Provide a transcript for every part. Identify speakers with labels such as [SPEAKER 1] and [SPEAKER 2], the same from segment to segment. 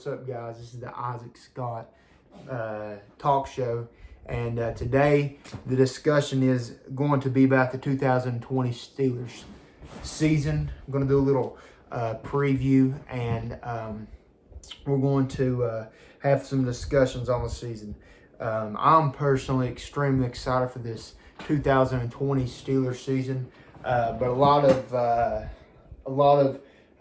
[SPEAKER 1] What's up, guys? This is the Isaac Scott talk show, and today the discussion is going to be about the 2020 Steelers season. I'm going to do a little preview, and we're going to have some discussions on the season. I'm personally extremely excited for this 2020 Steelers season, but a lot of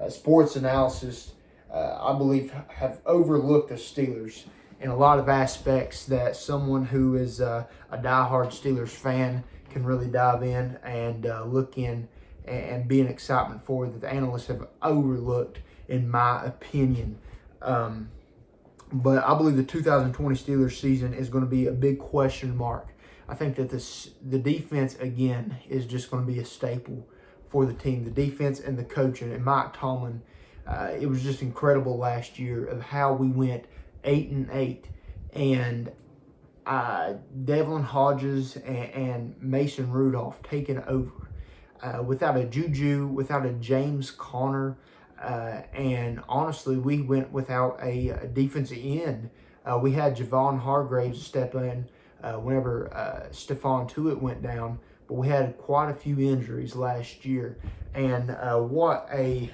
[SPEAKER 1] sports analysis, I believe, have overlooked the Steelers in a lot of aspects that someone who is a diehard Steelers fan can really dive in and look in and be an excitement for, that the analysts have overlooked, in my opinion. But I believe the 2020 Steelers season is going to be a big question mark. I think that the defense, again, is just going to be a staple for the team. The defense and the coaching, and Mike Tomlin, it was just incredible last year of how we went 8-8, and Devlin Hodges and Mason Rudolph taking over without a Juju, without a James Conner, and honestly, we went without a defensive end. We had Javon Hargraves step in whenever Stephon Tuitt went down, but we had quite a few injuries last year, and what a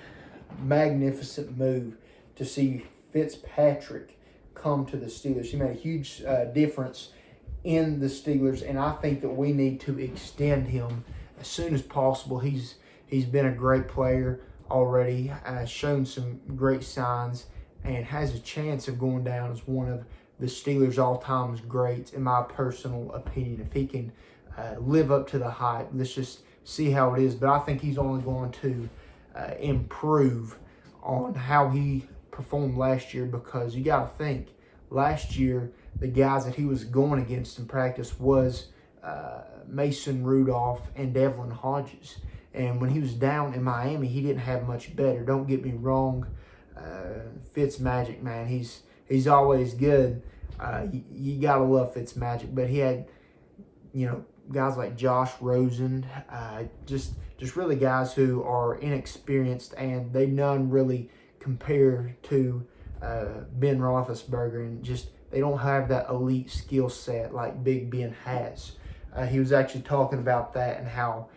[SPEAKER 1] magnificent move to see Fitzpatrick come to the Steelers. He made a huge difference in the Steelers, and I think that we need to extend him as soon as possible. He's been a great player already, shown some great signs, and has a chance of going down as one of the Steelers' all-time greats, in my personal opinion. If he can live up to the hype, let's just see how it is. But I think he's only going to improve on how he performed last year, because you got to think, last year the guys that he was going against in practice was Mason Rudolph and Devlin Hodges, and when he was down in Miami, he didn't have much better. Don't get me wrong, Fitzmagic, man, he's always good. You gotta love Fitzmagic, but he had, guys like Josh Rosen, just really guys who are inexperienced, and they none really compare to Ben Roethlisberger, and just they don't have that elite skill set like Big Ben has. He was actually talking about that, and how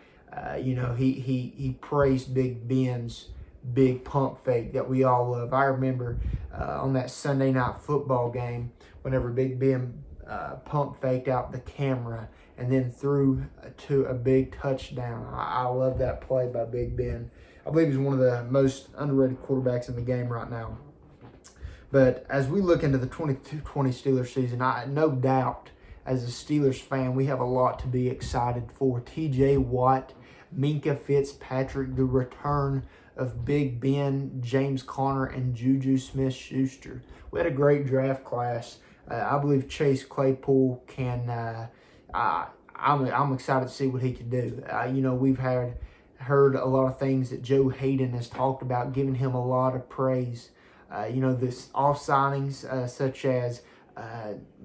[SPEAKER 1] he praised Big Ben's big pump fake that we all love. I remember on that Sunday Night Football game, whenever Big Ben pump faked out the camera and then threw to a big touchdown. I love that play by Big Ben. I believe he's one of the most underrated quarterbacks in the game right now. But as we look into the 2020 Steelers season, no doubt, as a Steelers fan, we have a lot to be excited for. T.J. Watt, Minkah Fitzpatrick, the return of Big Ben, James Conner, and Juju Smith-Schuster. We had a great draft class. I believe Chase Claypool can. I'm excited to see what he can do. We've heard a lot of things that Joe Hayden has talked about, giving him a lot of praise. This off signings such as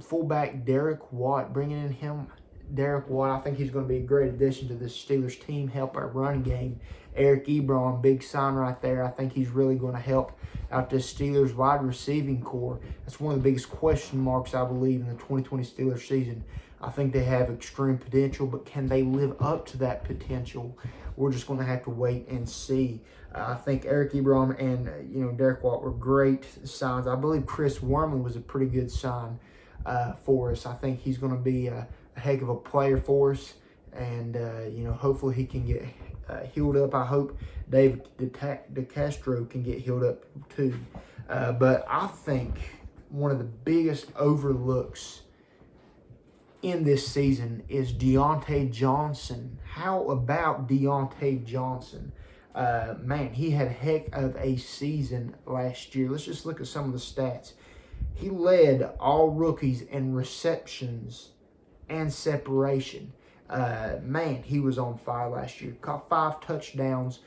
[SPEAKER 1] fullback Derek Watt, bringing in him. Derek Watt, I think he's going to be a great addition to this Steelers team, help our run game. Eric Ebron, big sign right there. I think he's really going to help out this Steelers wide receiving core. That's one of the biggest question marks, I believe, in the 2020 Steelers season. I think they have extreme potential, but can they live up to that potential? We're just going to have to wait and see. I think Eric Ebron and Derek Watt were great signs. I believe Chris Wormley was a pretty good sign for us. I think he's going to be a heck of a player for us, and hopefully he can get healed up. I hope David DeCastro can get healed up too. But I think one of the biggest overlooks in this season is Deontay Johnson. How about Deontay Johnson? Man, he had a heck of a season last year. Let's just look at some of the stats. He led all rookies in receptions and separation. Man, he was on fire last year. Caught 5 touchdowns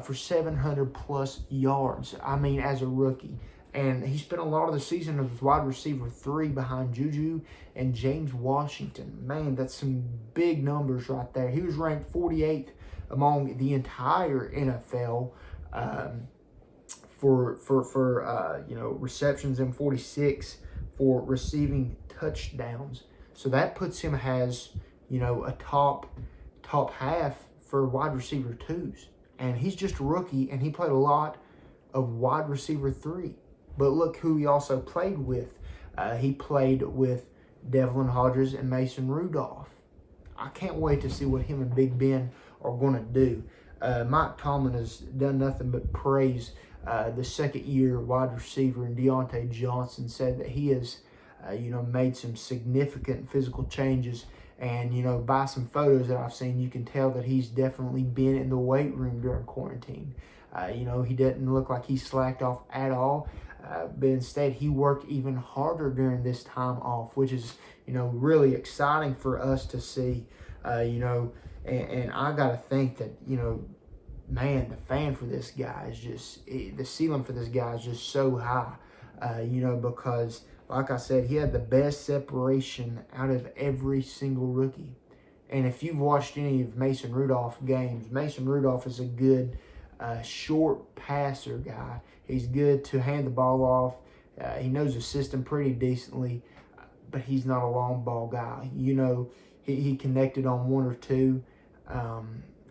[SPEAKER 1] for 700 plus yards. I mean, as a rookie. And he spent a lot of the season as wide receiver 3 behind Juju and James Washington. Man, that's some big numbers right there. He was ranked 48th among the entire NFL for receptions and 46 for receiving touchdowns. So that puts him as, a top half for wide receiver 2s. And he's just a rookie, and he played a lot of wide receiver 3. But look who he also played with. He played with Devlin Hodges and Mason Rudolph. I can't wait to see what him and Big Ben are going to do. Mike Tomlin has done nothing but praise the second-year wide receiver in Deontay Johnson, said that he has, made some significant physical changes. And, by some photos that I've seen, you can tell that he's definitely been in the weight room during quarantine. He doesn't look like he slacked off at all, but instead he worked even harder during this time off, which is, really exciting for us to see, and I got to think that, man, the fan for this guy is just, the ceiling for this guy is just so high, because, like I said, he had the best separation out of every single rookie. And if you've watched any of Mason Rudolph's games, Mason Rudolph is a good short passer guy. He's good to hand the ball off. He knows the system pretty decently, but he's not a long ball guy. He connected on one or two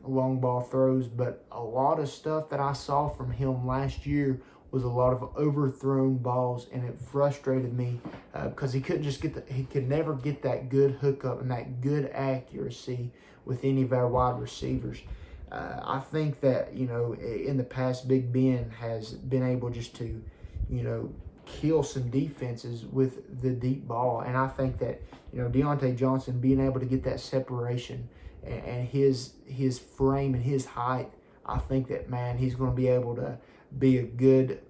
[SPEAKER 1] long ball throws, but a lot of stuff that I saw from him last year was a lot of overthrown balls, and it frustrated me because he could never get that good hookup and that good accuracy with any of our wide receivers. I think that, in the past, Big Ben has been able just to, kill some defenses with the deep ball. And I think that, Deontay Johnson being able to get that separation and his frame and his height, I think that, man, he's going to be able to be a good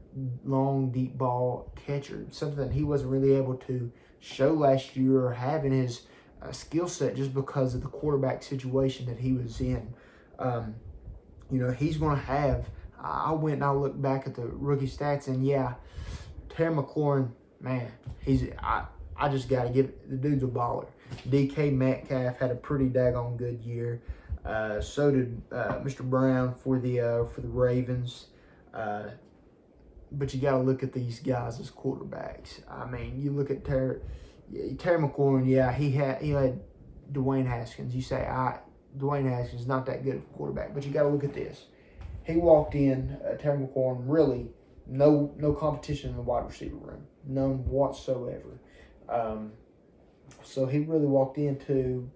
[SPEAKER 1] long deep ball catcher, something that he wasn't really able to show last year or have in his skill set just because of the quarterback situation that he was in. He's going to have, I went and I looked back at the rookie stats, and yeah, Terry McLaurin, man, I just got to give the dude's a baller. DK Metcalf had a pretty daggone good year. So did Mr. Brown for the Ravens. But you got to look at these guys as quarterbacks. I mean, you look at Terry McLaurin. Yeah, he had Dwayne Haskins. You say, Dwayne Haskins is not that good of a quarterback, but you got to look at this. He walked in, Terry McLaurin, really no competition in the wide receiver room, none whatsoever. So he really walked into,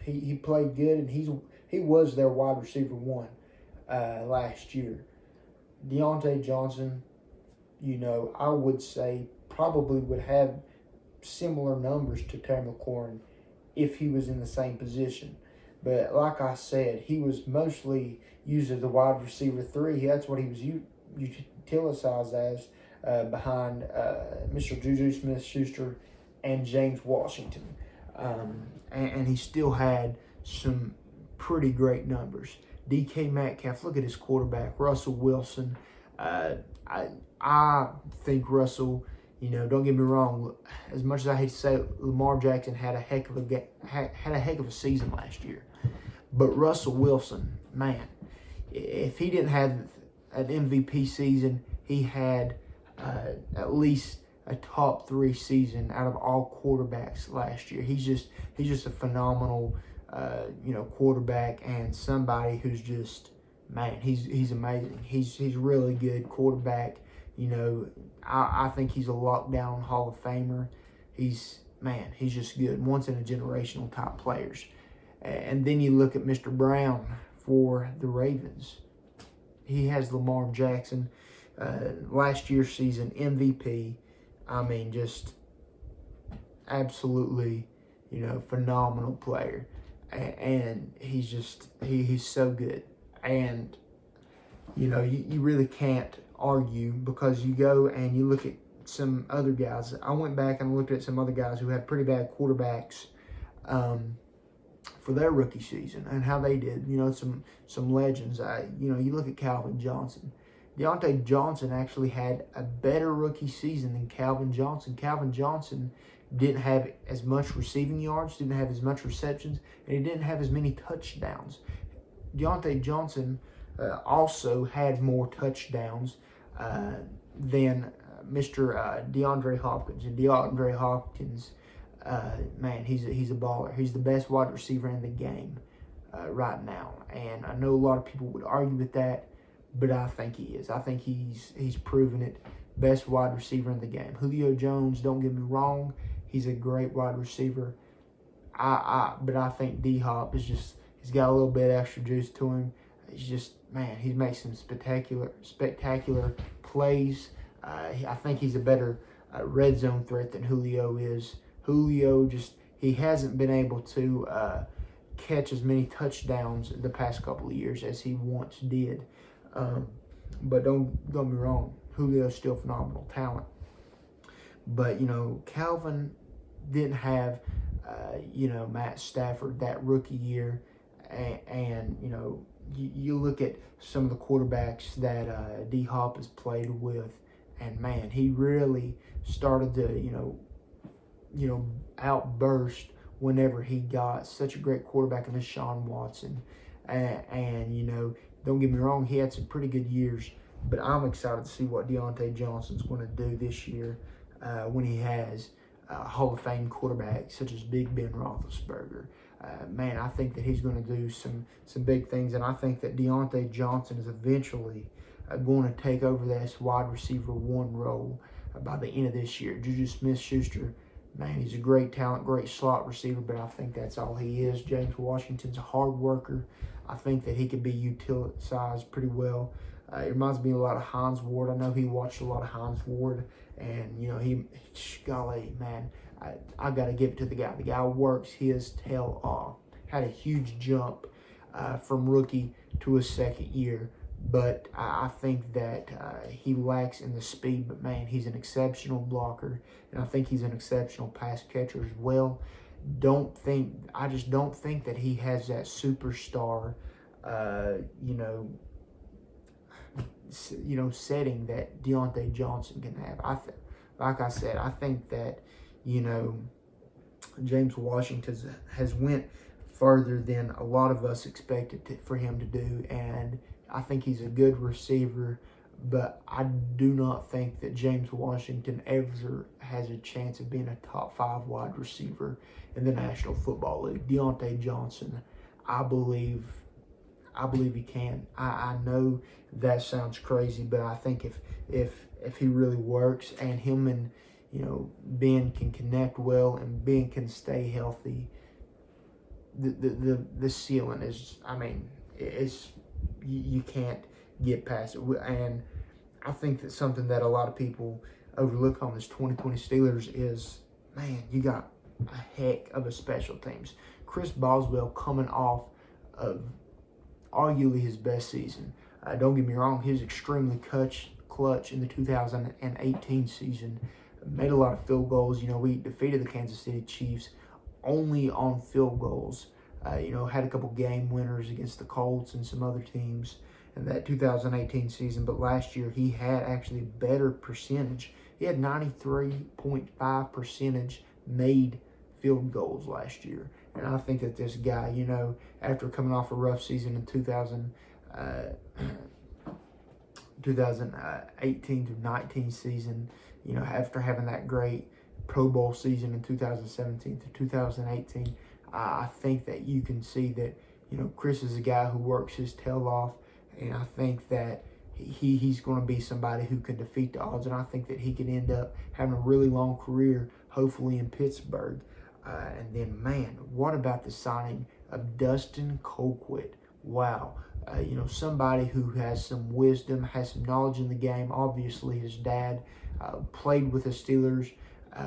[SPEAKER 1] he played good, and he was their wide receiver 1 last year. Deontay Johnson, I would say probably would have similar numbers to Terry McLaurin if he was in the same position. But like I said, he was mostly used as a wide receiver 3. That's what he was utilized as behind Mr. Juju Smith-Schuster and James Washington. And he still had some pretty great numbers. DK Metcalf, look at his quarterback, Russell Wilson. I think Russell, don't get me wrong, as much as I hate to say it, Lamar Jackson had a heck of a season last year. But Russell Wilson, man, if he didn't have an MVP season, he had at least a top 3 season out of all quarterbacks last year. He's just a phenomenal quarterback, and somebody who's just, man, he's amazing. He's really good quarterback. I think he's a lockdown Hall of Famer. He's just good. Once in a generational type players. And then you look at Mr. Brown for the Ravens. He has Lamar Jackson, last year's season MVP. I mean, just absolutely, phenomenal player. And he's so good. And, you really can't argue, because you go and you look at some other guys. I went back and looked at some other guys who had pretty bad quarterbacks for their rookie season and how they did. Some legends. You look at Calvin Johnson. Deontay Johnson actually had a better rookie season than Calvin Johnson. Calvin Johnson didn't have as much receiving yards, didn't have as much receptions, and he didn't have as many touchdowns. Deontay Johnson also had more touchdowns, than Mr. DeAndre Hopkins. And DeAndre Hopkins, man, he's a baller. He's the best wide receiver in the game right now. And I know a lot of people would argue with that, but I think he is. I think he's proven it. Best wide receiver in the game. Julio Jones, don't get me wrong, he's a great wide receiver. But I think D-Hop is just, he's got a little bit extra juice to him. He's just, man, he makes some spectacular plays. I think he's a better red zone threat than Julio is. Julio just, he hasn't been able to catch as many touchdowns the past couple of years as he once did. But don't get me wrong, Julio's still phenomenal talent. But, Calvin didn't have, Matt Stafford that rookie year. And you look at some of the quarterbacks that D-Hop has played with, and, man, he really started to, outburst whenever he got such a great quarterback in Deshaun Watson. And don't get me wrong, he had some pretty good years, but I'm excited to see what Deontay Johnson's going to do this year when he has Hall of Fame quarterbacks such as Big Ben Roethlisberger. Man, I think that he's going to do some big things, and I think that Deontay Johnson is eventually going to take over this wide receiver one role by the end of this year. Juju Smith-Schuster, man, he's a great talent, great slot receiver, but I think that's all he is. James Washington's a hard worker. I think that he could be utilized pretty well. It reminds me a lot of Hines Ward. I know he watched a lot of Hines Ward, and, golly, man, I got to give it to the guy. The guy works his tail off. Had a huge jump from rookie to his second year, but I think that he lacks in the speed, but, man, he's an exceptional blocker, and I think he's an exceptional pass catcher as well. I just don't think that he has that superstar, setting that Deontay Johnson can have. Like I said, I think that, James Washington has went further than a lot of us expected for him to do, and I think he's a good receiver, but I do not think that James Washington ever has a chance of being a top 5 wide receiver in the National Football League. Deontay Johnson, I believe he can. I know that sounds crazy, but I think if he really works and him and Ben can connect well and Ben can stay healthy, the ceiling is, you can't get past it. And I think that something that a lot of people overlook on this 2020 Steelers is, man, you got a heck of a special teams. Chris Boswell coming off of arguably his best season. Don't get me wrong, he was extremely clutch in the 2018 season. Made a lot of field goals. We defeated the Kansas City Chiefs only on field goals. Had a couple game winners against the Colts and some other teams in that 2018 season. But last year, he had actually better percentage. He had 93.5% made field goals last year. And I think that this guy, after coming off a rough season in 2018 to 19 season, after having that great Pro Bowl season in 2017 to 2018, I think that you can see that, Chris is a guy who works his tail off, and I think that he's going to be somebody who can defeat the odds, and I think that he could end up having a really long career, hopefully in Pittsburgh. And then, man, what about the signing of Dustin Colquitt? Wow. Somebody who has some wisdom, has some knowledge in the game. Obviously, his dad played with the Steelers,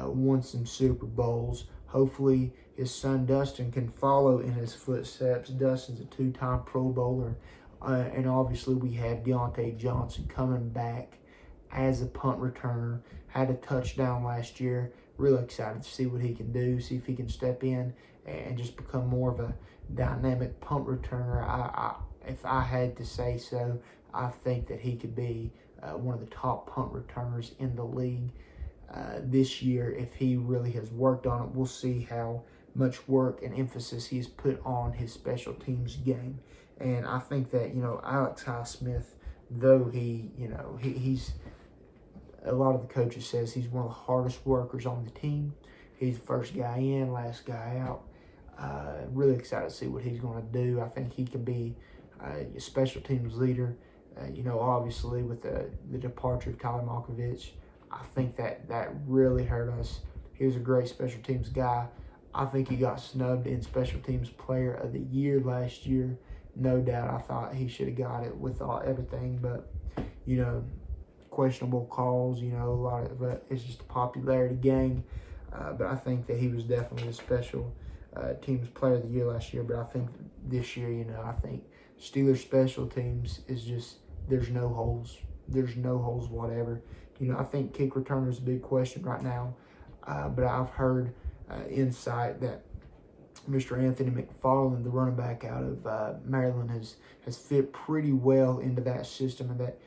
[SPEAKER 1] won some Super Bowls. Hopefully, his son Dustin can follow in his footsteps. Dustin's a 2-time Pro Bowler. And obviously, we have Deontay Johnson coming back as a punt returner. Had a touchdown last year. Really excited to see what he can do, see if he can step in and just become more of a dynamic punt returner. If I had to say so, I think that he could be one of the top punt returners in the league this year if he really has worked on it. We'll see how much work and emphasis he's put on his special teams game. And I think that, Alex Highsmith though he's a lot of the coaches says he's one of the hardest workers on the team. He's the first guy in, last guy out. Really excited to see what he's going to do. I think he can be a special teams leader. Obviously with the departure of Tyler Malkovich, I think that really hurt us. He was a great special teams guy. I think he got snubbed in special teams player of the year last year. No doubt I thought he should have got it with everything, but, questionable calls, a lot of it. It's just a popularity game. But I think that he was definitely the special teams player of the year last year. But I think this year, I think Steelers special teams is just, there's no holes. There's no holes whatever. I think kick returner is a big question right now. But I've heard insight that Mr. Anthony McFarland, the running back out of Maryland, has fit pretty well into that system, and that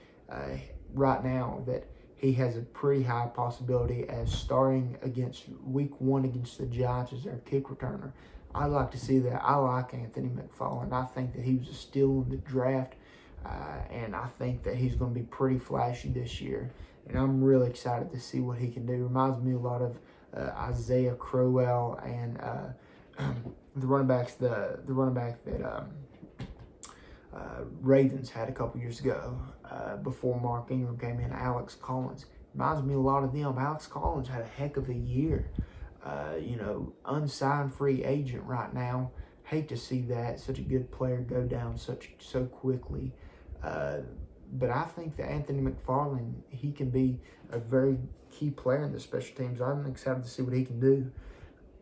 [SPEAKER 1] right now that he has a pretty high possibility as starting against week 1 against the Giants as their kick returner. I'd like to see that. I like Anthony McFarland. I think that he was a steal in the draft, and I think that he's going to be pretty flashy this year. And I'm really excited to see what he can do. Reminds me a lot of Isaiah Crowell and the running back that Ravens had a couple years ago before Mark Ingram came in, Alex Collins. Reminds me a lot of them. Alex Collins had a heck of a year. Unsigned free agent right now. Hate to see that. Such a good player go down so quickly. But I think that Anthony McFarland, he can be a very key player in the special teams. I'm excited to see what he can do.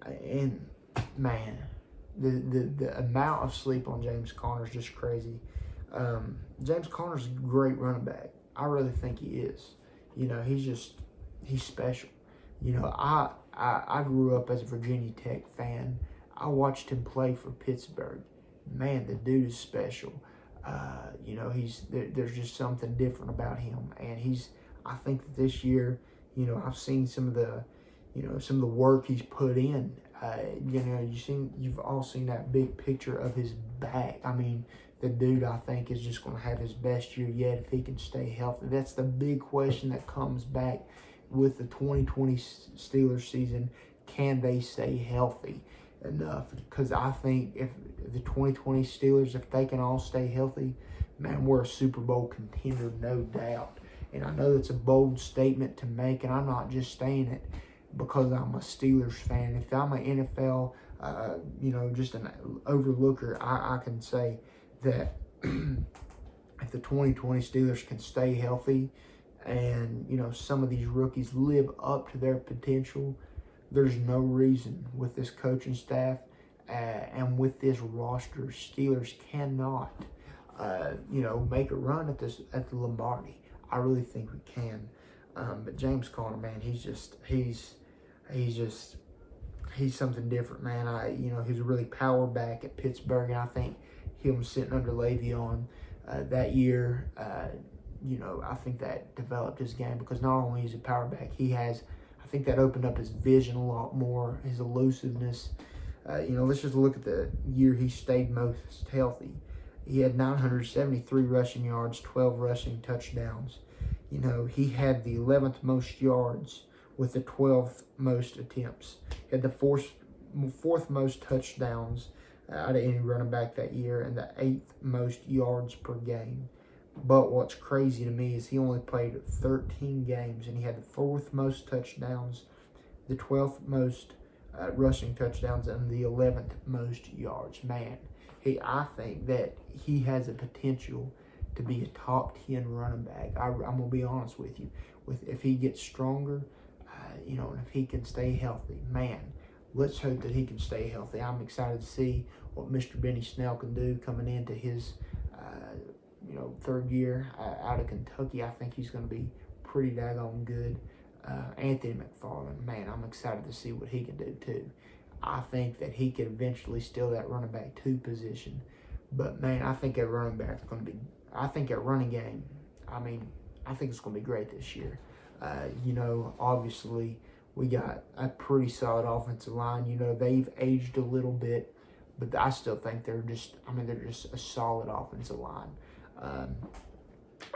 [SPEAKER 1] And, man, the amount of sleep on James Conner is just crazy. James Conner's a great running back. I really think he is. He's special. I grew up as a Virginia Tech fan. I watched him play for Pittsburgh. Man, the dude is special. There's just something different about him, and I think that this year, I've seen some of the work he's put in. You've all seen that big picture of his back. I mean, the dude, I think, is just going to have his best year yet if he can stay healthy. That's the big question that comes back with the 2020 Steelers season. Can they stay healthy enough? Because I think if the 2020 Steelers, if they can all stay healthy, man, we're a Super Bowl contender, no doubt. And I know that's a bold statement to make, and I'm not just saying it because I'm a Steelers fan. If I'm an NFL, just an overlooker, I can say that if the 2020 Steelers can stay healthy and, some of these rookies live up to their potential, there's no reason with this coaching staff and with this roster, Steelers cannot, make a run at the Lombardi. I really think we can. But James Conner, man, he's something different, man. He's a really power back at Pittsburgh, and I think him sitting under Le'Veon that year, I think that developed his game, because not only is he a power back, I think that opened up his vision a lot more, his elusiveness. Let's just look at the year he stayed most healthy. He had 973 rushing yards, 12 rushing touchdowns. He had the 11th most yards with the 12th most attempts. He had the fourth most touchdowns out of any running back that year, and the 8th most yards per game. But what's crazy to me is he only played 13 games, and he had the 4th most touchdowns, the 12th most rushing touchdowns, and the 11th most yards. Man, I think that he has a potential to be a top 10 running back. I'm going to be honest with you. If he gets stronger, and if he can stay healthy, man, let's hope that he can stay healthy. I'm excited to see what Mr. Benny Snell can do coming into his, 3rd year out of Kentucky. I think he's going to be pretty daggone good. Anthony McFarland, man, I'm excited to see what he can do too. I think that he could eventually steal that running back 2 position. But, man, I think that running back is going to be, I think that running game, I think it's going to be great this year. Obviously, we got a pretty solid offensive line. They've aged a little bit, but I still think they're just a solid offensive line.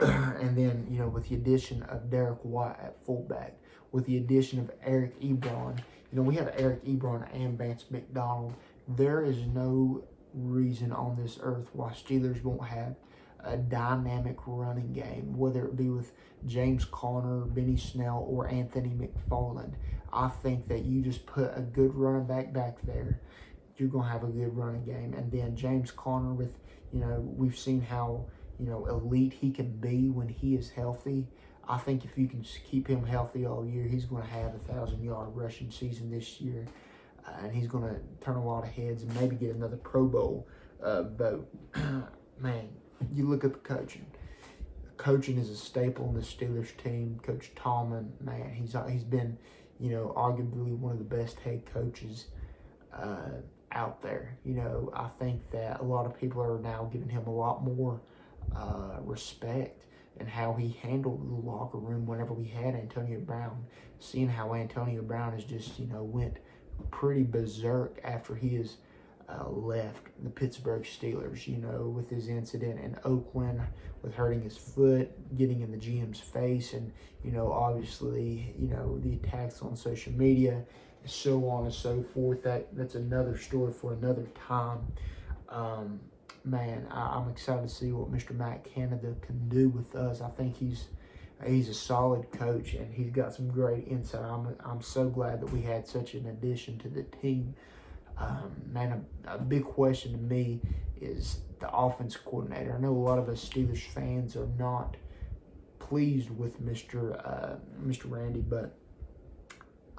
[SPEAKER 1] And then, you know, with the addition of Derek White at fullback, with the addition of Eric Ebron, you know, we have Eric Ebron and Vance McDonald. There is no reason on this earth why Steelers won't have a dynamic running game, whether it be with James Conner, Benny Snell, or Anthony McFarland. I think that you just put a good running back there, you're going to have a good running game. And then James Conner with, you know, we've seen how, you know, elite he can be when he is healthy. I think if you can keep him healthy all year, he's going to have a 1,000-yard rushing season this year. And he's going to turn a lot of heads and maybe get another Pro Bowl vote. Man, you look at the coaching. Coaching is a staple in the Steelers team. Coach Tomlin, man, he's been, you know, arguably one of the best head coaches out there. You know, I think that a lot of people are now giving him a lot more respect and how he handled the locker room whenever we had Antonio Brown. Seeing how Antonio Brown has just, you know, went pretty berserk after he has left the Pittsburgh Steelers, you know, with his incident in Oakland with hurting his foot, getting in the GM's face, and, you know, obviously, you know, the attacks on social media, and so on and so forth. That's another story for another time. Man, I'm excited to see what Mr. Matt Canada can do with us. I think he's a solid coach, and he's got some great insight. I'm so glad that we had such an addition to the team. Man, a big question to me is the offense coordinator. I know a lot of us Steelers fans are not pleased with Mr. Randy, but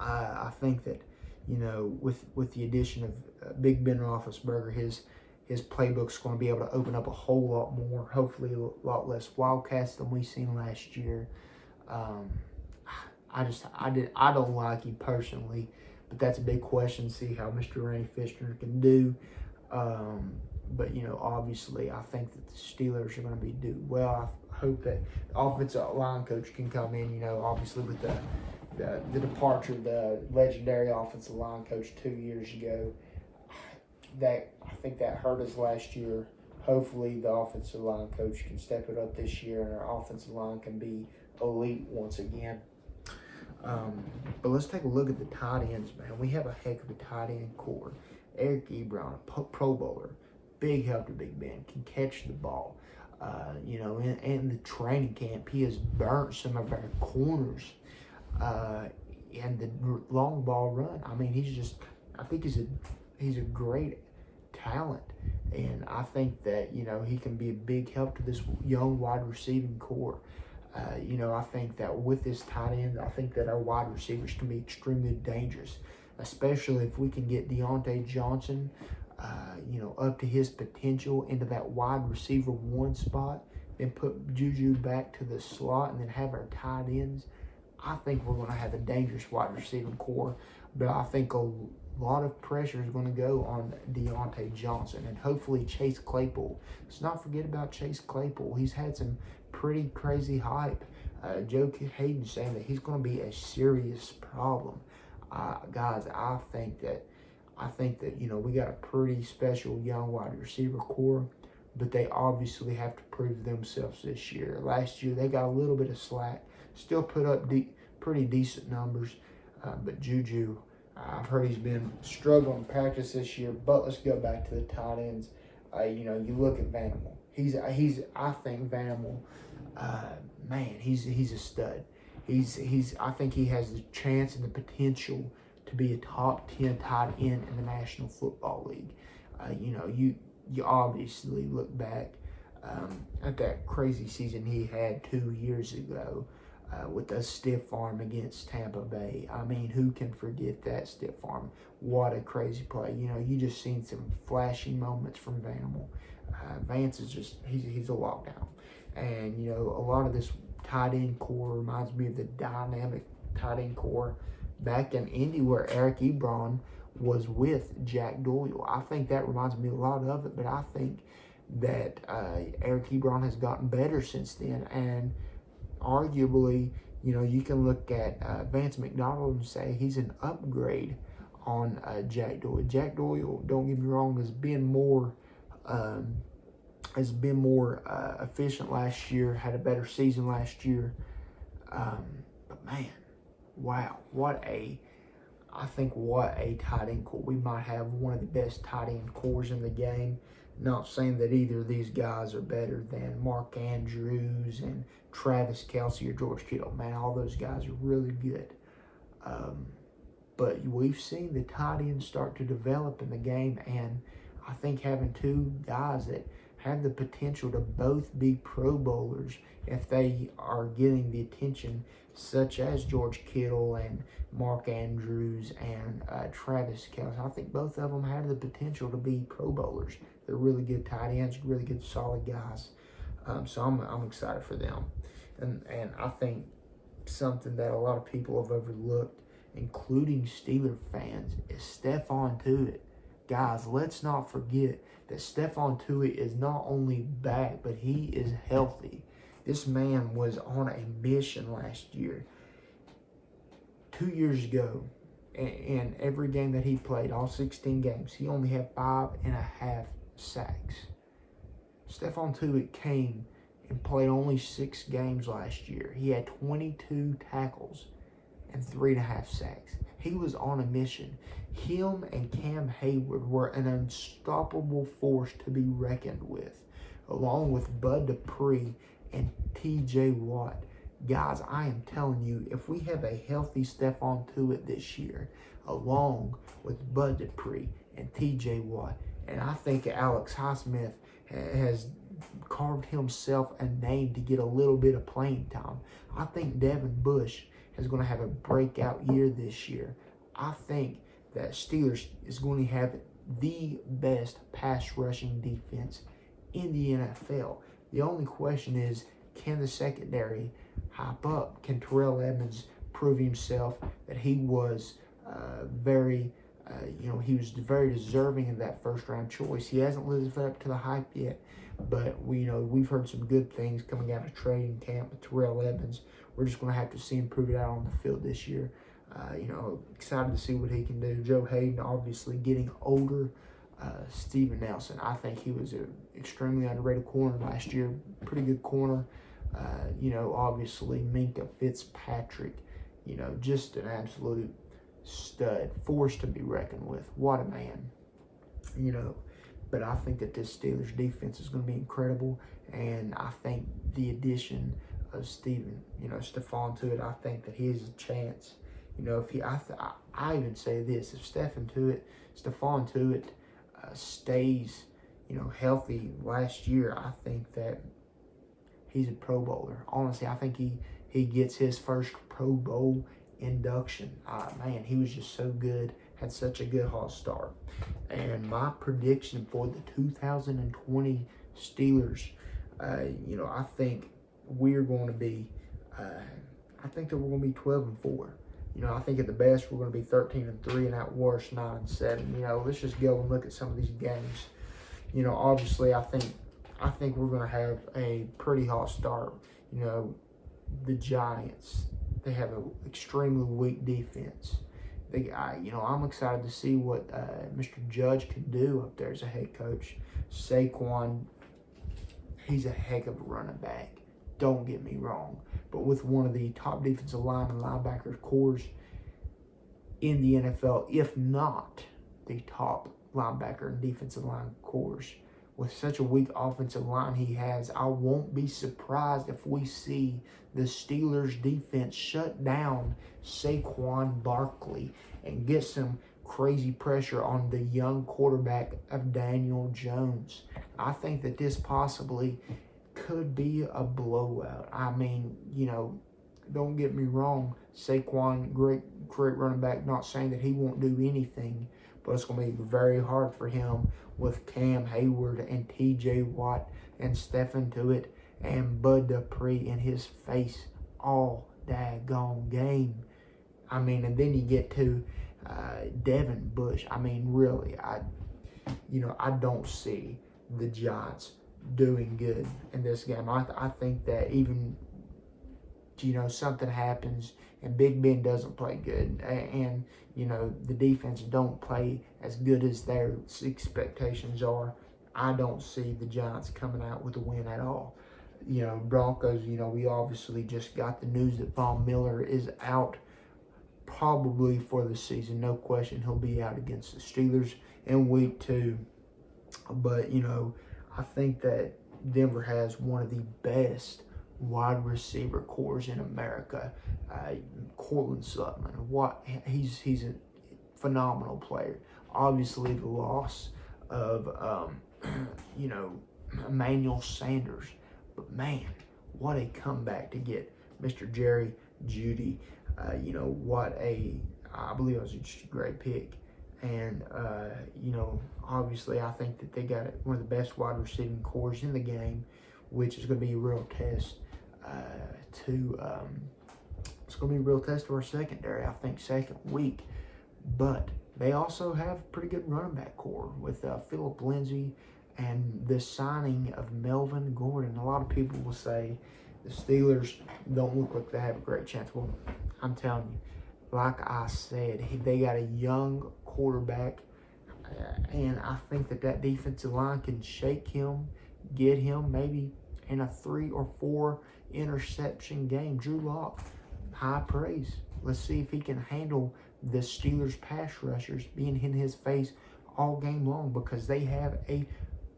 [SPEAKER 1] I think that, you know, with the addition of Big Ben Roethlisberger, his playbook's going to be able to open up a whole lot more, hopefully a lot less Wildcats than we seen last year. I don't like him personally, but that's a big question to see how Mr. Randy Fichtner can do. But, you know, obviously I think that the Steelers are going to do well. I hope that the offensive line coach can come in, you know, obviously with the departure of the legendary offensive line coach 2 years ago. That I think that hurt us last year. Hopefully the offensive line coach can step it up this year and our offensive line can be elite once again. But let's take a look at the tight ends, man. We have a heck of a tight end core. Eric Ebron, a Pro Bowler, big help to Big Ben, can catch the ball. You know, in the training camp, he has burnt some of our corners. And the long ball run. I mean, I think he's a great talent, and I think that, you know, he can be a big help to this young wide receiving core. You know, I think that with this tight end, I think that our wide receivers can be extremely dangerous, especially if we can get Deontay Johnson, you know, up to his potential into that wide receiver 1 spot, then put Juju back to the slot, and then have our tight ends. I think we're going to have a dangerous wide receiving core, but I think a lot of pressure is going to go on Deontay Johnson and hopefully Chase Claypool. Let's not forget about Chase Claypool. He's had some pretty crazy hype. Joe Hayden saying that he's going to be a serious problem. Guys, I think that, you know, we got a pretty special young wide receiver core, but they obviously have to prove themselves this year. Last year, they got a little bit of slack, still put up pretty decent numbers, but Juju, I've heard he's been struggling in practice this year. But let's go back to the tight ends. You know, you look at Vanimal. I think Vanimal, man, he's a stud. I think he has the chance and the potential to be a top 10 tight end in the National Football League. You know, you obviously look back at that crazy season he had 2 years ago. With a stiff arm against Tampa Bay. I mean, who can forget that stiff arm? What a crazy play. You know, you just seen some flashing moments from Vanimal. Vance is just, he's a lockdown. And, you know, a lot of this tight end core reminds me of the dynamic tight end core back in Indy where Eric Ebron was with Jack Doyle. I think that reminds me a lot of it, but I think that Eric Ebron has gotten better since then, and arguably, you know, you can look at Vance McDonald and say he's an upgrade on Jack Doyle. Jack Doyle, don't get me wrong, has been more has been more efficient last year, had a better season last year. But man, wow, I think what a tight end core. We might have one of the best tight end cores in the game. Not saying that either of these guys are better than Mark Andrews and Travis Kelce or George Kittle. Man, all those guys are really good. But we've seen the tight ends start to develop in the game, and I think having two guys that have the potential to both be Pro Bowlers if they are getting the attention, such as George Kittle and Mark Andrews and Travis Kelce. I think both of them have the potential to be Pro Bowlers. They're really good tight ends, really good, solid guys. So I'm excited for them. And I think something that a lot of people have overlooked, including Steeler fans, is Stephon Tuitt. Guys, let's not forget that Stephon Tuitt is not only back, but he is healthy. This man was on a mission last year. 2 years ago, in every game that he played, all 16 games, he only had 5.5 sacks. Stephon Tuitt came and played only 6 games last year. He had 22 tackles and 3.5 sacks. He was on a mission. Him and Cam Hayward were an unstoppable force to be reckoned with, along with Bud Dupree and TJ Watt. Guys, I am telling you, if we have a healthy Stephon Tuitt this year, along with Bud Dupree and TJ Watt, and I think Alex Highsmith has carved himself a name to get a little bit of playing time. I think Devin Bush is going to have a breakout year this year. I think that Steelers is going to have the best pass rushing defense in the NFL. The only question is, can the secondary hype up? Can Terrell Edmonds prove himself that he was he was very deserving of that first round choice? He hasn't lived up to the hype yet, but we've heard some good things coming out of training camp with Terrell Edmonds. We're just going to have to see him prove it out on the field this year. Excited to see what he can do. Joe Hayden obviously getting older. Steven Nelson, I think he was an extremely underrated corner last year. Pretty good corner. Obviously Minka Fitzpatrick, just an absolute stud, force to be reckoned with. What a man. But I think that this Steelers defense is going to be incredible, and I think the addition of Stephon Tuitt, I think that he has a chance. I even say this: if Stephon Tuitt stays, healthy last year, I think that he's a Pro Bowler. Honestly, I think he gets his first Pro Bowl induction. Man, he was just so good. Had such a good hot start. And my prediction for the 2020 Steelers, I think we're going to be, I think that we're going to be 12-4. I think at the best we're going to be 13-3, and at worst 9-7. Let's just go and look at some of these games. Obviously, I think we're going to have a pretty hot start. The Giants, they have an extremely weak defense. I'm excited to see what Mr. Judge can do up there as a head coach. Saquon, he's a heck of a running back. Don't get me wrong. But with one of the top defensive line and linebacker cores in the NFL, if not the top linebacker and defensive line cores, with such a weak offensive line he has, I won't be surprised if we see the Steelers defense shut down Saquon Barkley and get some crazy pressure on the young quarterback of Daniel Jones. I think that this possibly could be a blowout. I mean, don't get me wrong. Saquon, great running back. Not saying that he won't do anything, but it's going to be very hard for him with Cam Hayward and TJ Watt and Stephon Tuitt and Bud Dupree in his face all daggone game. I mean, and then you get to Devin Bush. I mean, really, I don't see the Giants doing good in this game. I think that even, something happens and Big Ben doesn't play good, and the defense don't play as good as their expectations are, I don't see the Giants coming out with a win at all. Broncos, we obviously just got the news that Von Miller is out probably for the season. No question he'll be out against the Steelers in week 2. But, I think that Denver has one of the best wide receiver cores in America. Cortland Sutton, he's a phenomenal player. Obviously, the loss of, Emmanuel Sanders. But, man, what a comeback to get Mr. Jerry Jeudy. I believe it was just a great pick. And, obviously I think that they got one of the best wide receiving cores in the game, which is going to be a real test it's going to be a real test to our secondary, I think, second week. But they also have a pretty good running back core with Philip Lindsay and the signing of Melvin Gordon. A lot of people will say the Steelers don't look like they have a great chance. Well, I'm telling you, like I said, they got a young quarterback, and I think that defensive line can shake him, get him maybe in a 3 or 4 interception game. Drew Lock, high praise. Let's see if he can handle the Steelers pass rushers being in his face all game long, because they have a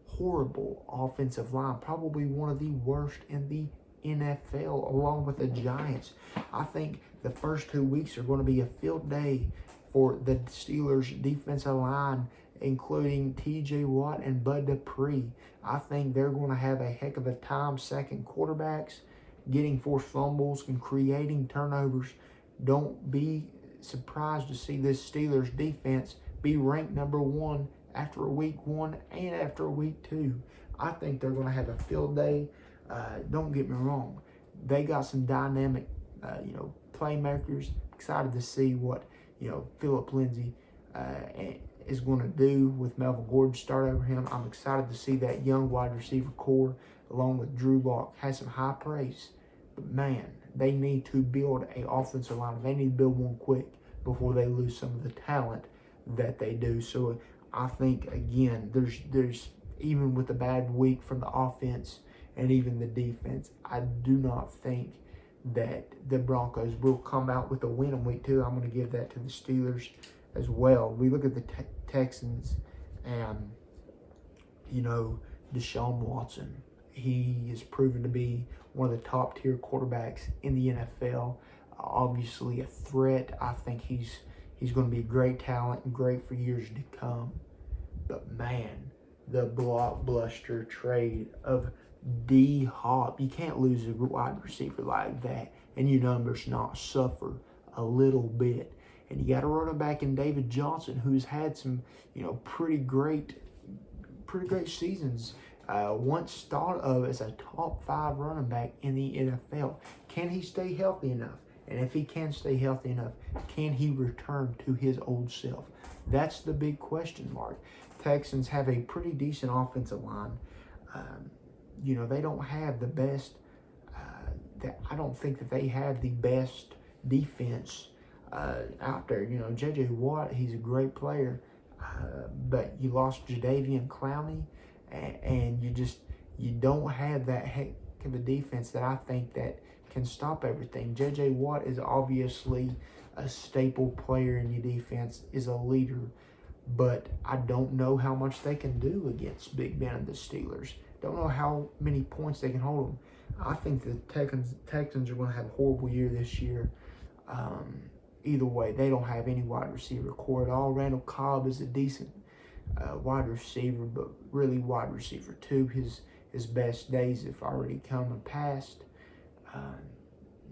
[SPEAKER 1] horrible offensive line, probably one of the worst in the NFL, along with the Giants. I think the first 2 weeks are going to be a field day for the Steelers defensive line, including TJ Watt and Bud Dupree. I think they're going to have a heck of a time sacking quarterbacks, getting forced fumbles, and creating turnovers. Don't be surprised to see this Steelers defense be ranked number 1 after a week 1 and after a week 2. I think they're going to have a field day. Don't get me wrong. They got some dynamic, playmakers. Excited to see what, Philip Lindsay is going to do with Melvin Gordon start over him. I'm excited to see that young wide receiver core along with Drew Lock has some high praise. But, man, they need to build an offensive line. They need to build one quick before they lose some of the talent that they do. So I think, again, there's even with a bad week from the offense and even the defense, I do not think that the Broncos will come out with a win in week 2. I'm going to give that to the Steelers as well. We look at the Texans and, Deshaun Watson. He is proven to be one of the top tier quarterbacks in the NFL. Obviously a threat. I think he's going to be a great talent and great for years to come. But, man, the blockbuster trade of D-Hop. You can't lose a wide receiver like that and your numbers not suffer a little bit. And you got a running back in David Johnson, who's had some, pretty great seasons. Once thought of as a top 5 running back in the NFL. Can he stay healthy enough? And if he can stay healthy enough, can he return to his old self? That's the big question mark. Texans have a pretty decent offensive line. They don't have the best. I don't think that they have the best defense out there. J.J. Watt, he's a great player, but you lost Jadeveon Clowney, and you don't have that heck of a defense that I think that can stop everything. J.J. Watt is obviously a staple player in your defense, is a leader, but I don't know how much they can do against Big Ben and the Steelers. Don't know how many points they can hold them. I think the Texans are going to have a horrible year this year. Either way, they don't have any wide receiver core at all. Randall Cobb is a decent wide receiver, but really wide receiver 2. His best days have already come and passed.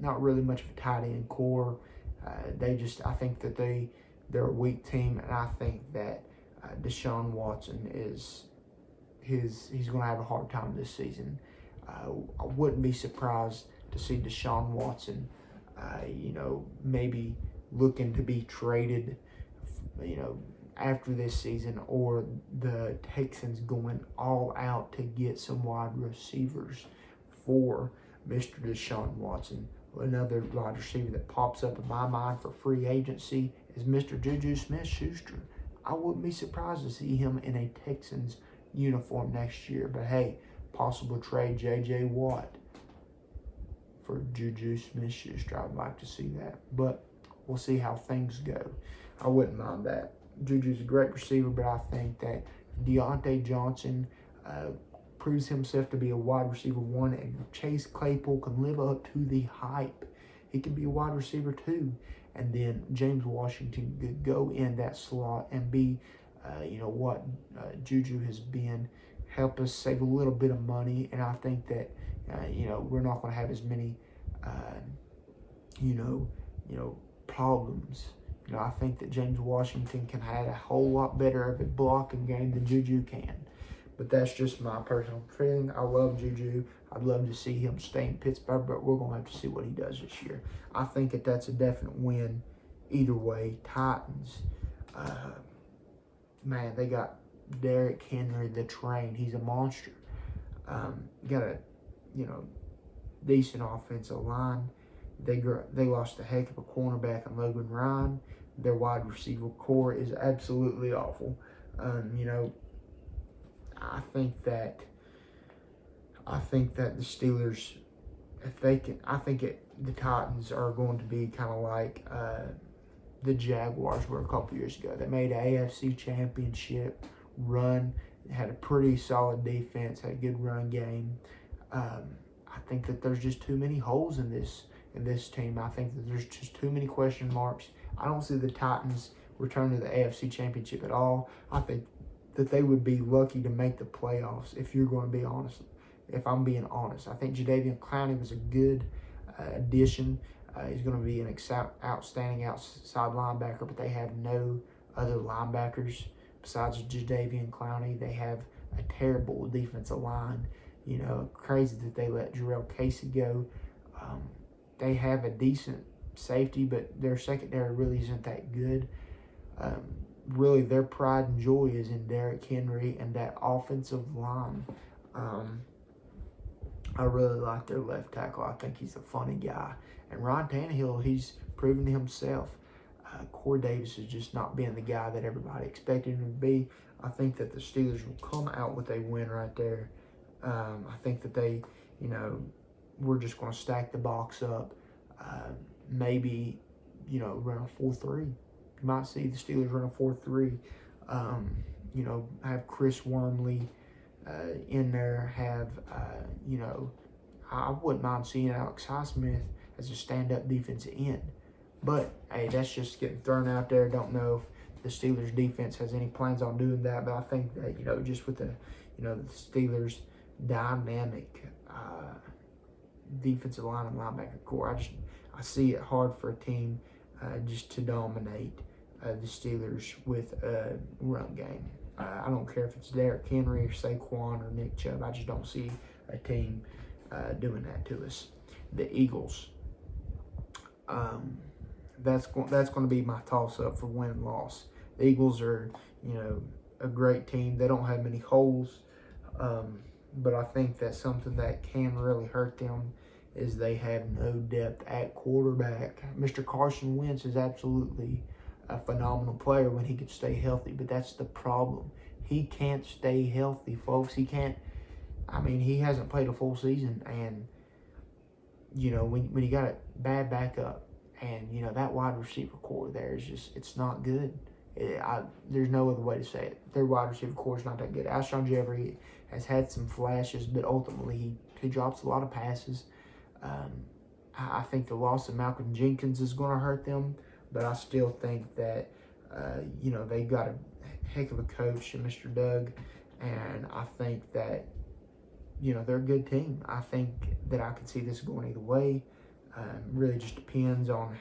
[SPEAKER 1] Not really much of a tight end core. I think that they're a weak team, and I think that Deshaun Watson he's going to have a hard time this season. I wouldn't be surprised to see Deshaun Watson, maybe looking to be traded, after this season, or the Texans going all out to get some wide receivers for Mr. Deshaun Watson. Another wide receiver that pops up in my mind for free agency is Mr. Juju Smith-Schuster. I wouldn't be surprised to see him in a Texans uniform next year. But hey, possible trade J.J. Watt for Juju Smith-Schuster. I'd like to see that. But we'll see how things go. I wouldn't mind that. Juju's a great receiver, but I think that Deontay Johnson proves himself to be a wide receiver 1, and Chase Claypool can live up to the hype. He can be a wide receiver 2. And then James Washington could go in that slot and be, what Juju has been, help us save a little bit of money. And I think that, we're not going to have as many, problems. I think that James Washington can have a whole lot better of a blocking game than Juju can. But that's just my personal feeling. I love Juju. I'd love to see him stay in Pittsburgh, but we're going to have to see what he does this year. I think that that's a definite win either way. Titans, man, they got Derrick Henry, the train. He's a monster. Got a, decent offensive line. They lost a heck of a cornerback in Logan Ryan. Their wide receiver core is absolutely awful. I think that the Steelers, the Titans are going to be kind of like the Jaguars were a couple years ago. They made an AFC championship run, had a pretty solid defense, had a good run game. I think that there's just too many holes in this team. I think that there's just too many question marks. I don't see the Titans return to the AFC championship at all. I think that they would be lucky to make the playoffs, if you're going to be honest. If I'm being honest, I think Jadeveon Clowney was a good addition. He's going to be an outstanding outside linebacker, but they have no other linebackers besides Jadeveon Clowney. They have a terrible defensive line. Crazy that they let Jarrell Casey go. They have a decent safety, but their secondary really isn't that good. Really, their pride and joy is in Derrick Henry and that offensive line. I really like their left tackle. I think he's a funny guy. And Ryan Tannehill, he's proven himself. Corey Davis is just not being the guy that everybody expected him to be. I think that the Steelers will come out with a win right there. I think that they, we're just going to stack the box up. Maybe, run a 4-3. You might see the Steelers run a 4-3. Have Chris Wormley in there. Have, I wouldn't mind seeing Alex Highsmith as a stand-up defensive end. But, hey, that's just getting thrown out there. Don't know if the Steelers defense has any plans on doing that. But I think that, just with the, the Steelers dynamic defensive line and linebacker core, I see it hard for a team just to dominate the Steelers with a run game. I don't care if it's Derrick Henry or Saquon or Nick Chubb. I just don't see a team doing that to us. The Eagles. That's going to be my toss-up for win and loss. The Eagles are, a great team. They don't have many holes, but I think that something that can really hurt them is they have no depth at quarterback. Mr. Carson Wentz is absolutely a phenomenal player when he can stay healthy, but that's the problem. He can't stay healthy, folks. He can't. He hasn't played a full season, and when you got a bad backup, and that wide receiver core there is just, it's not good. There's no other way to say it. Their wide receiver core is not that good. Alshon Jeffrey has had some flashes, but ultimately he drops a lot of passes. I think the loss of Malcolm Jenkins is going to hurt them, but I still think that, they got a heck of a coach in Mr. Doug, and I think that, they're a good team. I think that I could see this going either way. Really just depends on,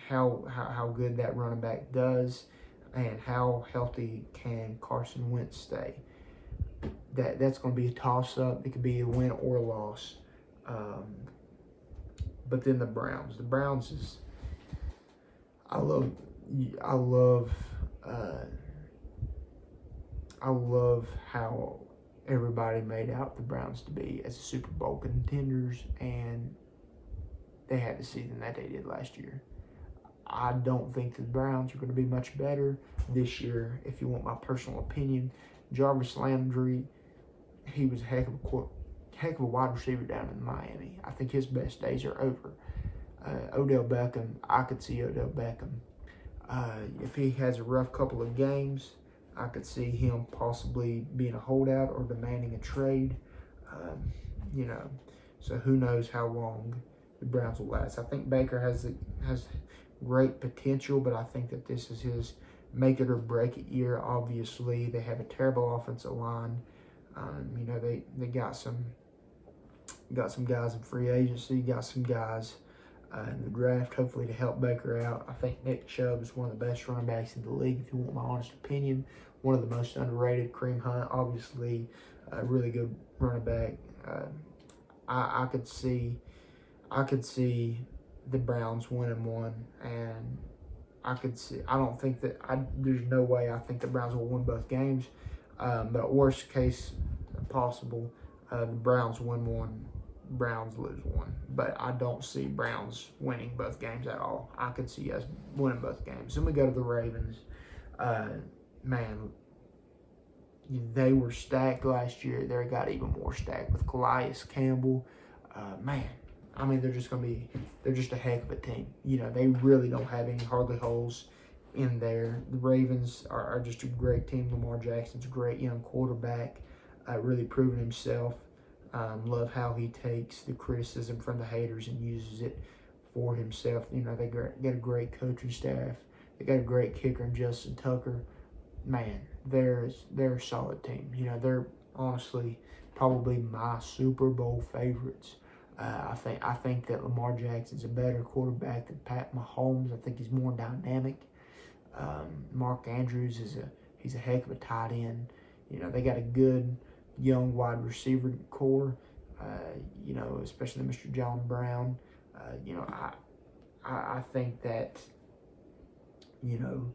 [SPEAKER 1] how good that running back does and how healthy can Carson Wentz stay. That's going to be a toss-up. It could be a win or a loss. But then the Browns. The Browns is, I love how everybody made out the Browns to be as Super Bowl contenders, and they had the season that they did last year. I don't think the Browns are going to be much better this year, if you want my personal opinion. Jarvis Landry, he was a heck of a wide receiver down in Miami. I think his best days are over. Odell Beckham, I could see Odell Beckham. If he has a rough couple of games, I could see him possibly being a holdout or demanding a trade. You know, so who knows how long the Browns will last. I think Baker has great potential, but I think that this is his make it or break it year. Obviously, they have a terrible offensive line. You know, they got some guys in free agency, got some guys in the draft, hopefully to help Baker out. I think Nick Chubb is one of the best running backs in the league, if you want my honest opinion. One of the most underrated. Kareem Hunt, obviously, a really good running back. I could see the Browns winning one, and there's no way I think the Browns will win both games. But worst case possible, the Browns win one, Browns lose one. But I don't see Browns winning both games at all. I could see us winning both games. Then we go to the Ravens. Man, they were stacked last year. They got even more stacked with Calais Campbell. Man, I mean, they're just a heck of a team. You know, they really don't have any hardly holes in there. The Ravens are just a great team. Lamar Jackson's a great young quarterback, really proven himself. Love how he takes the criticism from the haters and uses it for himself. You know, they got a great coaching staff. They got a great kicker in Justin Tucker. Man, they're a solid team. You know, they're honestly probably my Super Bowl favorites. I think that Lamar Jackson's a better quarterback than Pat Mahomes. I think he's more dynamic. Mark Andrews he's a heck of a tight end. You know, they got a good young wide receiver core. You know, especially Mr. John Brown. You know, I think that, you know,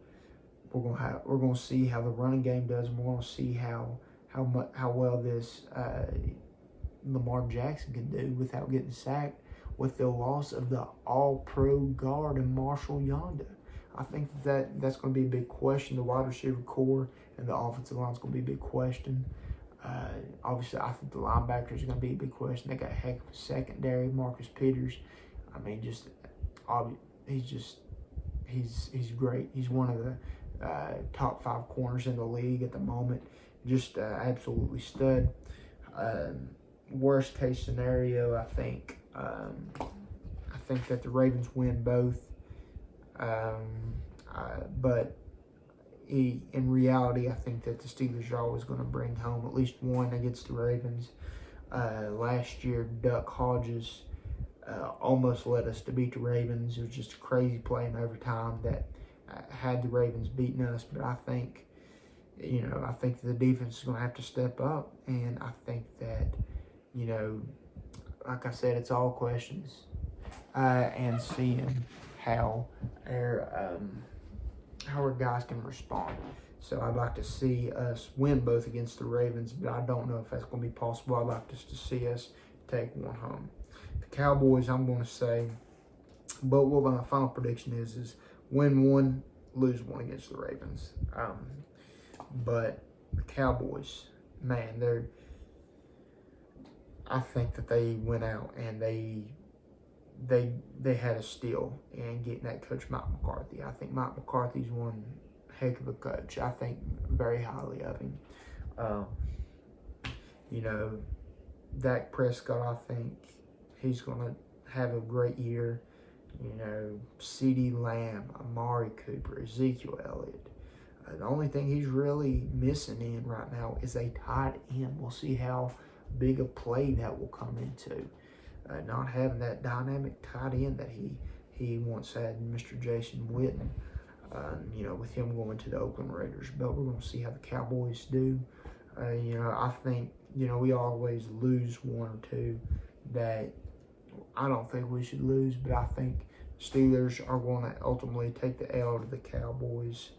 [SPEAKER 1] we're gonna see how the running game does, and we're gonna see how well this Lamar Jackson can do without getting sacked, with the loss of the All-Pro guard and Marshall Yonda. I think that's going to be a big question. The wide receiver core and the offensive line is going to be a big question. Obviously, I think the linebackers are going to be a big question. They got a heck of a secondary. Marcus Peters, I mean, he's great. He's one of the top 5 corners in the league at the moment. Just absolutely stud. Worst case scenario, I think that the Ravens win both. But in reality, I think that the Steelers are always going to bring home at least one against the Ravens. Last year, Duck Hodges almost led us to beat the Ravens. It was just a crazy play in overtime that had the Ravens beating us. But I think that the defense is going to have to step up, and I think that, you know, like I said, it's all questions, and seeing how our guys can respond. So I'd like to see us win both against the Ravens, but I don't know if that's going to be possible. I'd like to see us take one home. The Cowboys, I'm going to say, but what my final prediction is win one, lose one against the Ravens. But the Cowboys, man, I think that they went out and they had a steal in getting that coach Mike McCarthy. I think Mike McCarthy's one heck of a coach. I think very highly of him. You know, Dak Prescott, I think he's going to have a great year. You know, CeeDee Lamb, Amari Cooper, Ezekiel Elliott. The only thing he's really missing in right now is a tight end. We'll see how big a play that will come into. Not having that dynamic tight end that he once had, Mr. Jason Witten, you know, with him going to the Oakland Raiders. But we're going to see how the Cowboys do. You know, I think, you know, we always lose one or two that I don't think we should lose, but I think Steelers are going to ultimately take the L to the Cowboys.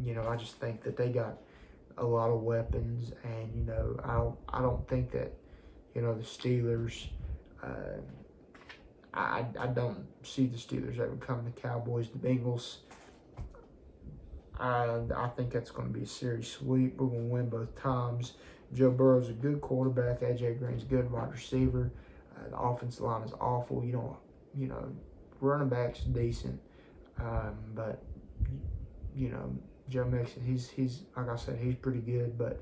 [SPEAKER 1] You know, I just think that they got a lot of weapons, and, you know, I don't think that, you know, the Steelers, I don't see the Steelers ever coming to Cowboys. The Bengals, I think that's going to be a series sweep. We're going to win both times. Joe Burrow's a good quarterback. AJ Green's a good wide receiver. The offensive line is awful. Running back's decent, but Joe Mixon, he's like I said, he's pretty good, but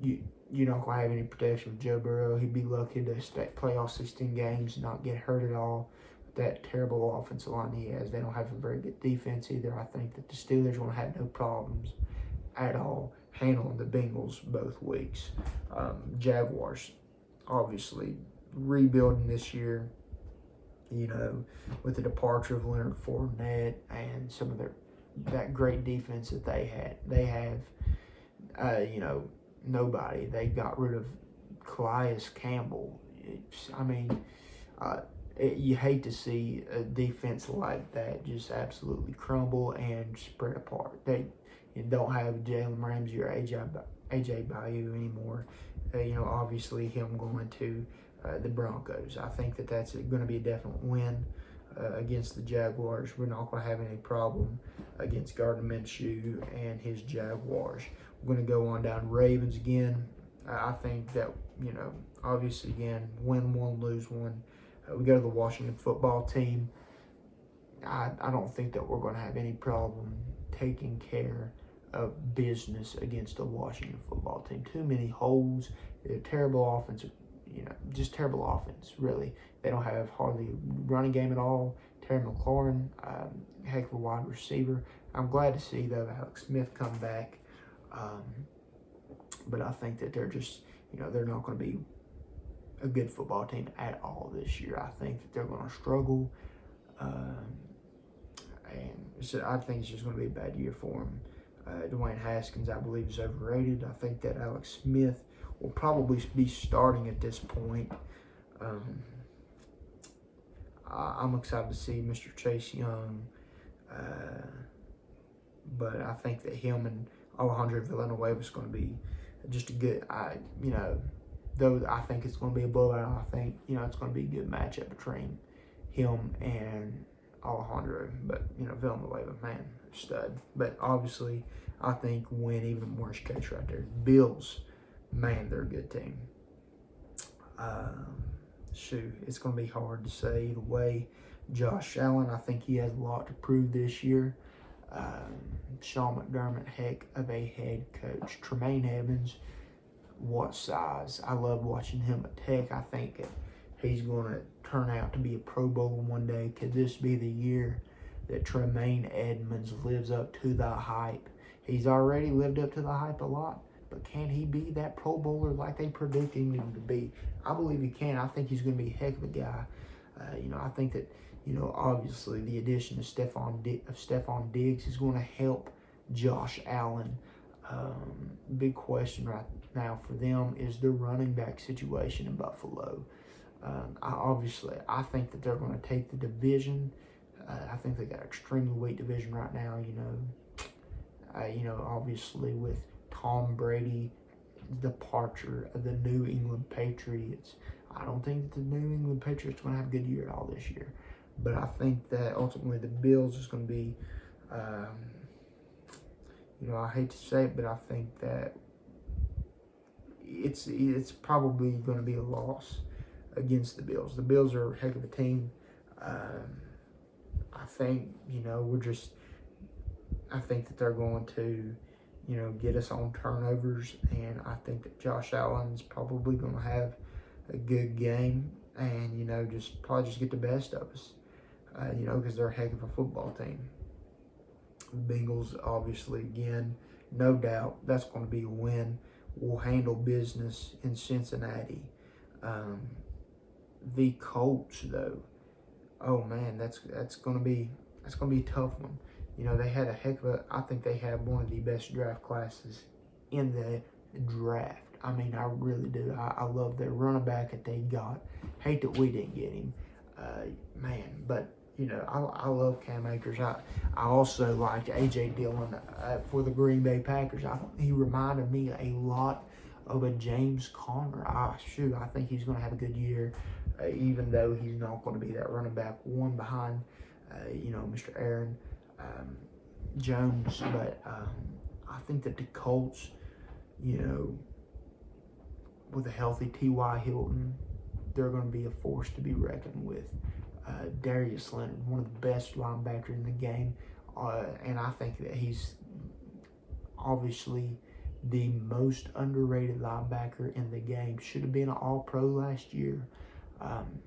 [SPEAKER 1] you're not going to have any protection with Joe Burrow. He'd be lucky to play all 16 games and not get hurt at all. That terrible offensive line he has, they don't have a very good defense either. I think that the Steelers will have no problems at all handling the Bengals both weeks. Jaguars, obviously, rebuilding this year, with the departure of Leonard Fournette and some of that great defense that they had. They have, nobody. They got rid of Calais Campbell. You hate to see a defense like that just absolutely crumble and spread apart. You don't have Jalen Ramsey or AJ Bayou anymore. Obviously him going to the Broncos. I think that's going to be a definite win against the Jaguars. We're not going to have any problem against Gardner Minshew and his Jaguars. We're going to go on down Ravens again. I think that, obviously again, win one, lose one. We go to the Washington football team. I don't think that we're going to have any problem taking care of business against the Washington football team. Too many holes. They're terrible offensive, just terrible offense, really. They don't have hardly a running game at all. Terry McLaurin, heck of a wide receiver. I'm glad to see, though, Alex Smith come back. But I think that they're just, they're not going to be a good football team at all this year. I think that they're going to struggle. And so I think it's just going to be a bad year for them. Dwayne Haskins, I believe, is overrated. I think that Alex Smith will probably be starting at this point. I'm excited to see Mr. Chase Young. But I think that him and Alejandro Villanueva is going to be just a good, though I think it's going to be a blowout. I think, it's going to be a good matchup between him and Alejandro. But, Villanueva, man, stud. But obviously, I think win even worse case right there. Bills, man, they're a good team. It's going to be hard to say either way. Josh Allen, I think he has a lot to prove this year. Sean McDermott, heck of a head coach. Tremaine Evans, what size. I love watching him at Tech. I think he's going to turn out to be a Pro Bowler one day. Could this be the year that Tremaine Edmonds lives up to the hype? He's already lived up to the hype a lot, but can he be that Pro Bowler like they predicted him to be? I believe he can. I think he's going to be a heck of a guy. I think that, obviously the addition of Stephon Diggs is going to help Josh Allen. Big question right now for them is the running back situation in Buffalo. I think that they're going to take the division. I think they got an extremely weak division right now, obviously with Tom Brady, departure of the New England Patriots. I don't think that the New England Patriots are going to have a good year at all this year. But I think that ultimately the Bills is going to be, I hate to say it, but I think that it's probably going to be a loss against the Bills. The Bills are a heck of a team. I think, I think that they're going to, get us on turnovers, and I think that Josh Allen's probably going to have a good game and, probably just get the best of us, because they're a heck of a football team. The Bengals, obviously, again, no doubt, that's going to be a win. We'll handle business in Cincinnati. The Colts, though, oh man, that's going to be a tough one. They had I think they had one of the best draft classes in the draft. I mean, I really do. I love their running back that they got. Hate that we didn't get him, man. But I love Cam Akers. I also liked A.J. Dillon for the Green Bay Packers. He reminded me a lot of a James Conner. I think he's going to have a good year, even though he's not going to be that running back one behind, Mr. Aaron. Jones, but I think that the Colts, with a healthy T.Y. Hilton, they're going to be a force to be reckoned with. Darius Leonard, one of the best linebackers in the game, and I think that he's obviously the most underrated linebacker in the game. Should have been an All-Pro last year.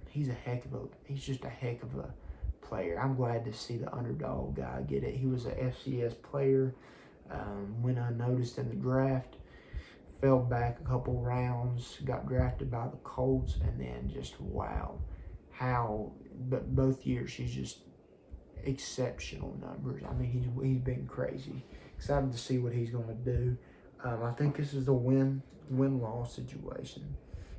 [SPEAKER 1] He's just a heck of a player. I'm glad to see the underdog guy get it. He was an FCS player, went unnoticed in the draft, fell back a couple rounds, got drafted by the Colts, and then just wow, but both years he's just exceptional numbers. I mean, he's been crazy. Excited to see what he's going to do. I think this is a win-loss situation.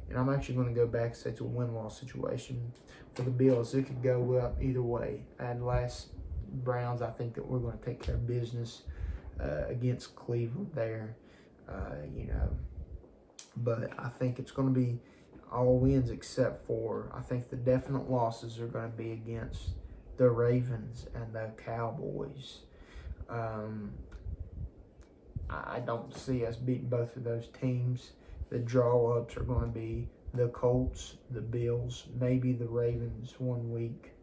[SPEAKER 1] And I'm actually going to go back and say it's a win-loss situation for the Bills. It could go up either way. And last Browns, I think that we're going to take care of business against Cleveland there, But I think it's going to be all wins except for, I think the definite losses are going to be against the Ravens and the Cowboys. I don't see us beating both of those teams. The draw-ups are going to be the Colts, the Bills, maybe the Ravens 1 week,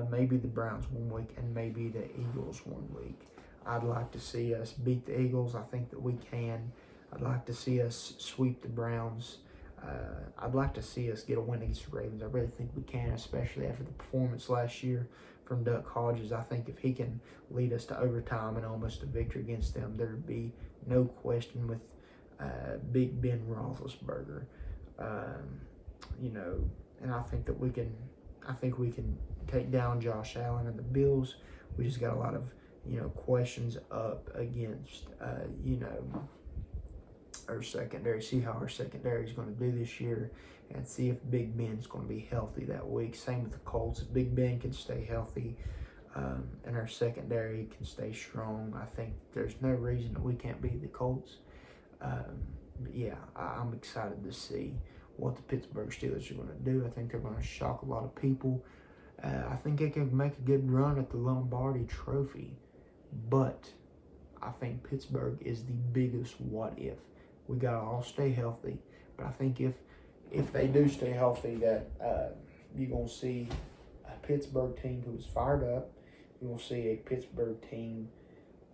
[SPEAKER 1] maybe the Browns 1 week, and maybe the Eagles 1 week. I'd like to see us beat the Eagles. I think that we can. I'd like to see us sweep the Browns. I'd like to see us get a win against the Ravens. I really think we can, especially after the performance last year from Duck Hodges. I think if he can lead us to overtime and almost a victory against them, there'd be no question with Big Ben Roethlisberger. And I think that we can take down Josh Allen and the Bills. We just got a lot of, questions up against, our secondary. See how our secondary is going to do this year and see if Big Ben's going to be healthy that week. Same with the Colts. If Big Ben can stay healthy and our secondary can stay strong, I think there's no reason that we can't beat the Colts. But yeah, I'm excited to see what the Pittsburgh Steelers are going to do. I think they're going to shock a lot of people. I think they can make a good run at the Lombardi Trophy, but I think Pittsburgh is the biggest what if. We got to all stay healthy, but I think if they do stay healthy, that you're going to see a Pittsburgh team who is fired up. You're going to see a Pittsburgh team,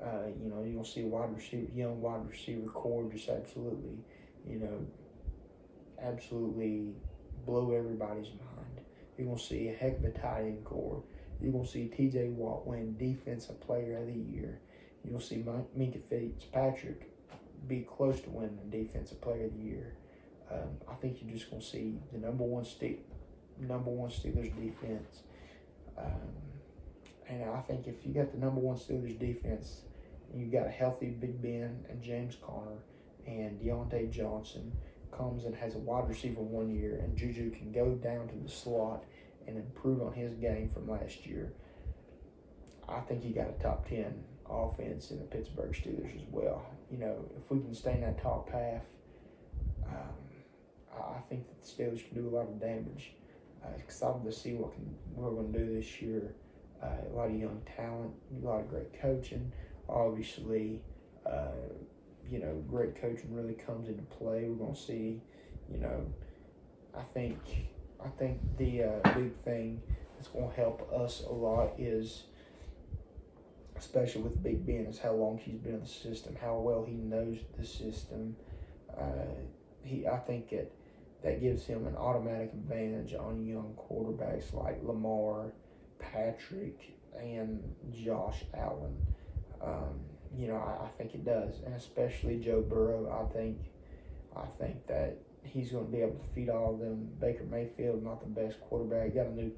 [SPEAKER 1] you're going to see a young wide receiver core just absolutely blow everybody's mind. You're going to see a heck of a tight end core. You're going to see T.J. Watt win Defensive Player of the Year. You're going to see Minka Fitzpatrick be close to winning the Defensive Player of the Year. I think you're just going to see the number one Steelers defense. And I think if you got the number one Steelers defense, and you got a healthy Big Ben and James Conner and Deontay Johnson comes and has a wide receiver 1 year, and Juju can go down to the slot and improve on his game from last year, I think you got a top 10 offense in the Pittsburgh Steelers as well. If we can stay in that top half, I think that the Steelers can do a lot of damage. Excited to see what we're going to do this year. A lot of young talent, a lot of great coaching. Obviously, great coaching really comes into play. We're going to see, I think the big thing that's going to help us a lot is, especially with Big Ben, is how long he's been in the system, how well he knows the system. I think that gives him an automatic advantage on young quarterbacks like Lamar, Patrick, and Josh Allen. I think it does, and especially Joe Burrow. I think that he's going to be able to feed all of them. Baker Mayfield, not the best quarterback, got a new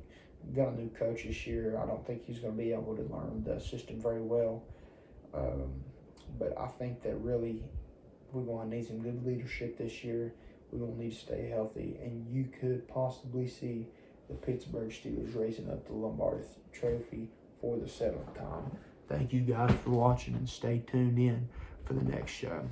[SPEAKER 1] coach this year. I don't think he's going to be able to learn the system very well. But I think that really we're going to need some good leadership this year. We're going to need to stay healthy, and you could possibly see the Pittsburgh Steelers raising up the Lombardi Trophy for the 7th time. Thank you guys for watching, and stay tuned in for the next show.